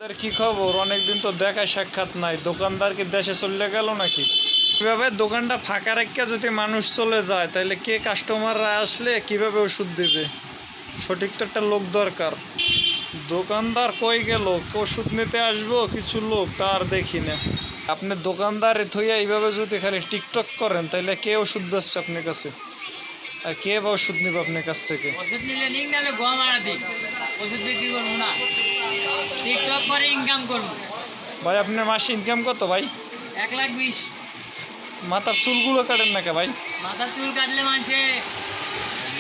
কি খবর? অনেকদিন তো দেখা সাক্ষাৎ নাই। দোকানদার কি দেশে চলে গেল নাকি? কিভাবে দোকানটা ফাঁকা রেখে যদি মানুষ চলে যায় তাহলে কে কাস্টমাররা আসলে কিভাবে ওষুধ দেবে? সঠিক তো একটা লোক দরকার। দোকানদার কই গেল? ওষুধ নিতে আসবো কিছু লোক তার দেখি না। আপনি দোকানদারে থইয়া এইভাবে যদি খালি টিকটক করেন তাহলে কে ওষুধ বেচবে আপনার কাছে? আর কে বা ওষুধ নেবে আপনার কাছ থেকে? ওষুধ নিলে নিক, নাহলে গোয়া মারা দিক। ওষুধ বিক্রি করবো না, টিকটক করে ইনকাম করবো। ভাই আপনার মাসে ইনকাম কত ভাই? 1,20,000। মাথার চুলগুলো কাটেন না কে ভাই? মাথার চুল কাটলে মানুষে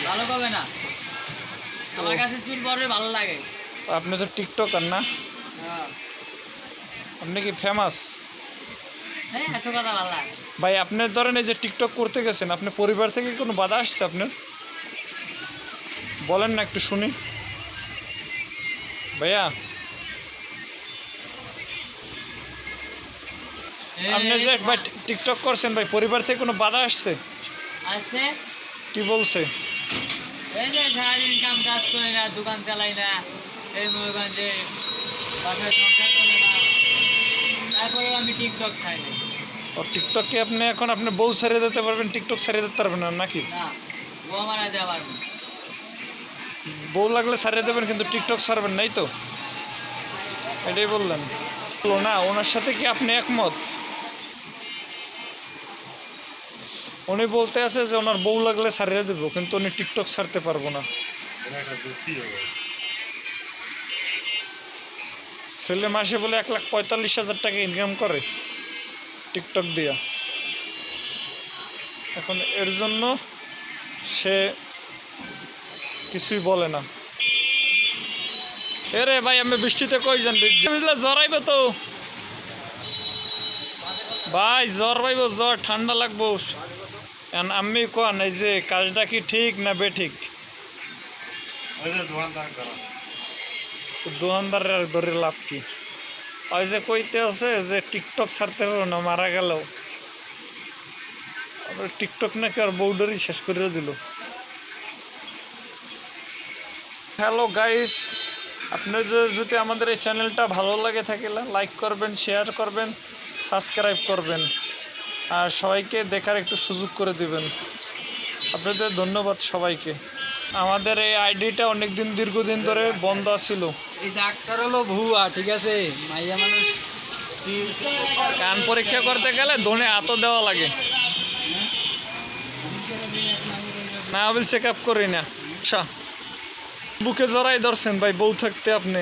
ভালো পাবে না। আমার কাছে চুল বড় ভালো লাগে। আপনি তো টিকটকার না? হ্যাঁ, আপনি কি ফেমাস? হ্যাঁ, এত কথা ভালো লাগে। ভাই আপনার ধরেন এই যে টিকটক করতে গেছেন, আপনার পরিবার থেকে কোনো বাধা আসছে আপনার? বলেন না একটু শুনি ভাইয়া। আপনি যে ভাই টিকটক করছেন ভাই, পরিবার থেকে কোনো বাধা আসছে? আছে, কি বলছে? এই যে সারাদিন কাম কাজ করে না, দোকান চালাই না, এই ময়ূরগঞ্জে বাসায় সংসার করে না, তারপরেও আমি টিকটক খাই না। ও টিকটককে আপনি এখন আপনার বউ ছাড়িয়ে দিতে পারবেন, টিকটক ছাড়িয়ে দিতে পারবেন না নাকি? না, গোয়া মারা দেওয়া পারবো না। বউ লাগলে ছাড়িয়ে দেবেন কিন্তু টিকটক ছাড়বেন নাই তো? এটাই বললেন না? ওনার সাথে কি আপনি একমত? উনি বলতে আছে যে ওনার বউ লাগলে ছাড়িয়ে দেবো কিন্তু উনি টিকটক ছাড়তে পারবো না। ছেলে মাসে বলে 1,45,000 টাকা ইনকাম করে টিকটক দিয়া। এখন এর জন্য সে কিছুই বলে না। এরে ভাই আমি বৃষ্টিতে কই যান? বুঝলে জ্বর তো ভাই, জ্বর পাইব, জ্বর ঠান্ডা লাগবো। আমি কোন এই যে কাজটা কি ঠিক না বেঠিক? দোকানদারের ধরে লাভ কি? ওই যে কইতে আছে যে টিকটক ছাড়তে পারবো না, মারা গেল। টিকটক নাকি আর বউডারি শেষ করে দিল। হ্যালো গাইস, আপনার যদি আমাদের এই চ্যানেলটা ভালো লাগে থাকে লাইক করবেন, শেয়ার করবেন, সাবস্ক্রাইব করবেন আর সবাইকে দেখার একটু সুযোগ করে দিবেন। আপনাদের ধন্যবাদ সবাইকে। আমাদের এই আইডিটা অনেকদিন দীর্ঘদিন ধরে বন্ধ ছিল। এই ডাক্তার হলো ভুয়া, ঠিক আছে? মাইয়া মানুষ কান পরীক্ষা করতে গেলে ধনে এত দেওয়া লাগে না, চেক আপ করি না। বুকে জড়াই ধরছেন ভাই বউ থাকতে আপনি।